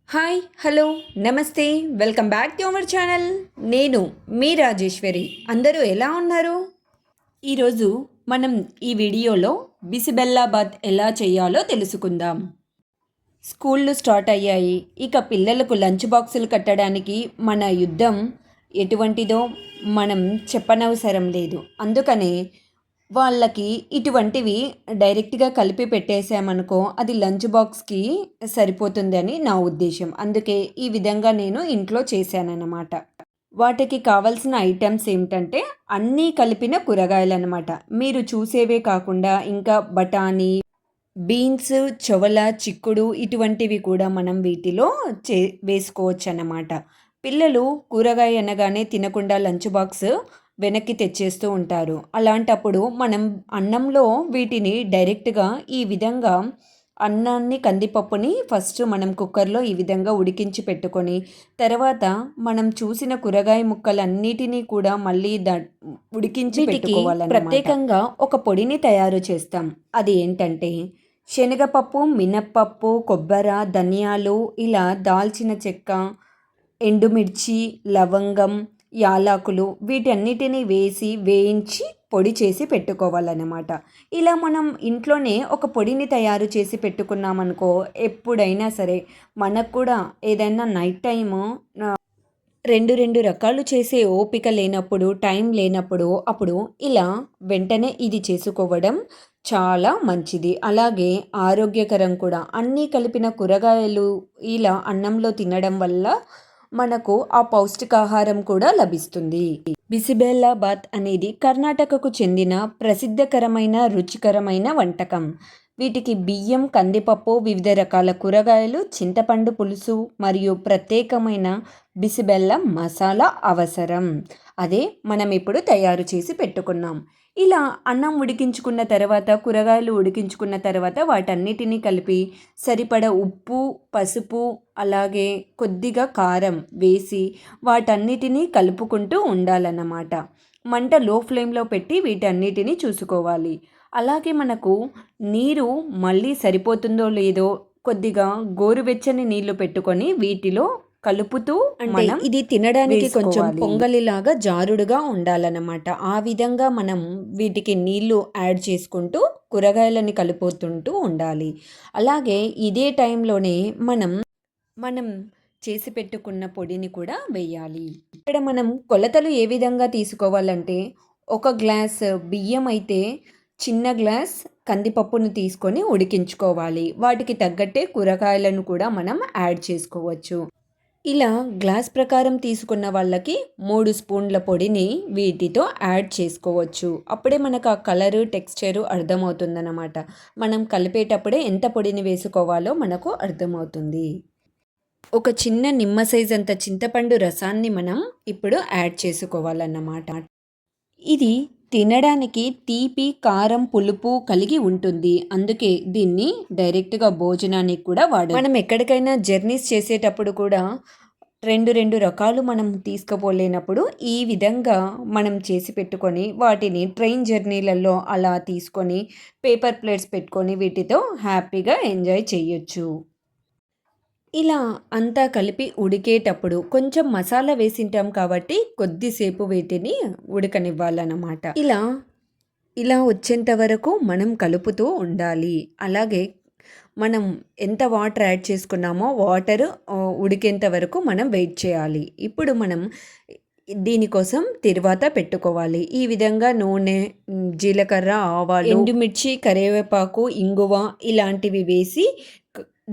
Hi hello నమస్తే welcome back to our channel. నేను మీ రాజేశ్వరి. అందరూ ఎలా ఉన్నారు? ఈరోజు మనం ఈ వీడియోలో బిసిబెల్లాబాద్ ఎలా చేయాలో తెలుసుకుందాం. స్కూళ్ళు స్టార్ట్ అయ్యాయి. ఇక పిల్లలకు లంచ్ బాక్సులు కట్టడానికి మన యుద్ధం ఎటువంటిదో మనం చెప్పనవసరం లేదు. అందుకనే వాళ్ళకి ఇటువంటివి డైరెక్ట్గా కలిపి పెట్టేసామనుకో అది లంచ్ బాక్స్కి సరిపోతుందని నా ఉద్దేశం. అందుకే ఈ విధంగా నేను ఇంట్లో చేశానన్నమాట. వాటికి కావాల్సిన ఐటమ్స్ ఏమిటంటే అన్నీ కలిపిన కూరగాయలన్నమాట. మీరు చూసేవే కాకుండా ఇంకా బఠానీ, బీన్స్, చొవల, చిక్కుడు ఇటువంటివి కూడా మనం వీటిలో వేసుకోవచ్చు అన్నమాట. పిల్లలు కూరగాయ అనగానే తినకుండా లంచ్ బాక్స్ వెనక్కి తెచ్చేస్తూ ఉంటారు. అలాంటప్పుడు మనం అన్నంలో వీటిని డైరెక్ట్గా ఈ విధంగా అన్నాన్ని, కందిపప్పుని ఫస్ట్ మనం కుక్కర్లో ఈ విధంగా ఉడికించి పెట్టుకొని తర్వాత మనం చూసిన కూరగాయ ముక్కలన్నిటినీ కూడా మళ్ళీ ఉడికించి పెట్టుకోవాలన్నమాట. ప్రత్యేకంగా ఒక పొడిని తయారు చేస్తాం. అది ఏంటంటే శనగపప్పు, మినప్పప్పు, కొబ్బరి, ధనియాలు, ఇలా దాల్చిన చెక్క, ఎండుమిర్చి, లవంగం, యాలకులు వీటన్నిటిని వేసి వేయించి పొడి చేసి పెట్టుకోవాలన్నమాట. ఇలా మనం ఇంట్లోనే ఒక పొడిని తయారు చేసి పెట్టుకున్నామనుకో ఎప్పుడైనా సరే మనకు కూడా ఏదైనా నైట్ టైము రెండు రకాలు చేసే ఓపిక లేనప్పుడు, టైం లేనప్పుడు అప్పుడు ఇలా వెంటనే ఇది చేసుకోవడం చాలా మంచిది. అలాగే ఆరోగ్యకరం కూడా. అన్నీ కలిపిన కూరగాయలు ఇలా అన్నంలో తినడం వల్ల మనకు ఆ పౌష్టికాహారం కూడా లభిస్తుంది. బిసిబెల్లాబాత్ అనేది కర్ణాటకకు చెందిన ప్రసిద్ధకరమైన రుచికరమైన వంటకం. వీటికి బియ్యం, కందిపప్పు, వివిధ రకాల కూరగాయలు, చింతపండు పులుసు మరియు ప్రత్యేకమైన బిసిబెల్లం మసాలా అవసరం. అదే మనం ఇప్పుడు తయారు చేసి పెట్టుకున్నాం. ఇలా అన్నం ఉడికించుకున్న తర్వాత, కూరగాయలు ఉడికించుకున్న తర్వాత వాటన్నిటినీ కలిపి సరిపడ ఉప్పు, పసుపు, అలాగే కొద్దిగా కారం వేసి వాటన్నిటినీ కలుపుకుంటూ ఉండాలన్నమాట. మంట లో ఫ్లేమ్లో పెట్టి వీటన్నిటినీ చూసుకోవాలి. అలాగే మనకు నీరు మళ్ళీ సరిపోతుందో లేదో కొద్దిగా గోరువెచ్చని నీళ్లు పెట్టుకొని వీటిలో కలుపుతూ మనం ఇది తినడానికి కొంచెం పొంగలిలాగా జారుడుగా ఉండాలన్నమాట. ఆ విధంగా మనం వీటికి నీళ్లు యాడ్ చేసుకుంటూ కూరగాయలని కలుపుతుంటూ ఉండాలి. అలాగే ఇదే టైంలోనే మనం చేసి పెట్టుకున్న పొడిని కూడా వేయాలి. ఇక్కడ మనం కొలతలు ఏ విధంగా తీసుకోవాలంటే ఒక గ్లాస్ బియ్యం అయితే చిన్న గ్లాస్ కందిపప్పును తీసుకొని ఉడికించుకోవాలి. వాటికి తగ్గట్టే కూరగాయలను కూడా మనం యాడ్ చేసుకోవచ్చు. ఇలా గ్లాస్ ప్రకారం తీసుకున్న వాళ్ళకి 3 స్పూన్ల పొడిని వీటితో యాడ్ చేసుకోవచ్చు. అప్పుడే మనకు ఆ కలరు, టెక్స్చరు అర్థమవుతుందన్నమాట. మనం కలిపేటప్పుడే ఎంత పొడిని వేసుకోవాలో మనకు అర్థమవుతుంది. ఒక చిన్న నిమ్మ సైజ్ అంత చింతపండు రసాన్ని మనం ఇప్పుడు యాడ్ చేసుకోవాలన్నమాట. ఇది తినడానికి తీపి, కారం, పులుపు కలిగి ఉంటుంది. అందుకే దీన్ని డైరెక్ట్గా భోజనానికి కూడా మనం ఎక్కడికైనా జర్నీస్ చేసేటప్పుడు కూడా రెండు రకాలు మనం తీసుకుపోలేనప్పుడు ఈ విధంగా మనం చేసి పెట్టుకొని వాటిని ట్రైన్ జర్నీలలో అలా తీసుకొని పేపర్ ప్లేట్స్ పెట్టుకొని వీటితో హ్యాపీగా ఎంజాయ్ చేయొచ్చు. ఇలా అంతా కలిపి ఉడికేటప్పుడు కొంచెం మసాలా వేసింటాం కాబట్టి కొద్దిసేపు వీటిని ఉడకనివ్వాలన్నమాట. ఇలా వచ్చేంత వరకు మనం కలుపుతూ ఉండాలి. అలాగే మనం ఎంత వాటర్ యాడ్ చేసుకున్నామో వాటర్ ఉడికేంత వరకు మనం వెయిట్ చేయాలి. ఇప్పుడు మనం దీనికోసం తిరువాత పెట్టుకోవాలి. ఈ విధంగా నూనె, జీలకర్ర, ఆవాలు, ఎండుమిర్చి, కరివేపాకు, ఇంగువ ఇలాంటివి వేసి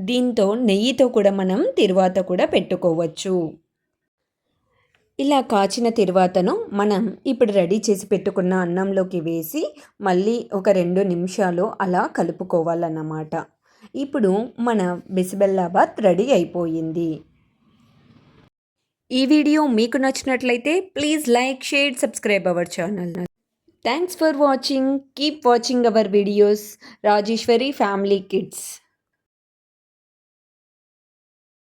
దీంతో నెయ్యితో కూడా మనం తిరువాత కూడా పెట్టుకోవచ్చు. ఇలా కాచిన తిరువాతను మనం ఇప్పుడు రెడీ చేసి పెట్టుకున్న అన్నంలోకి వేసి మళ్ళీ ఒక 2 నిమిషాలు అలా కలుపుకోవాలన్నమాట. ఇప్పుడు మన బిసిబెల్లాబాత్ రెడీ అయిపోయింది. ఈ వీడియో మీకు నచ్చినట్లయితే please like, share, subscribe our channel. Thanks for watching. Keep watching our videos. Rajeshwari family kids.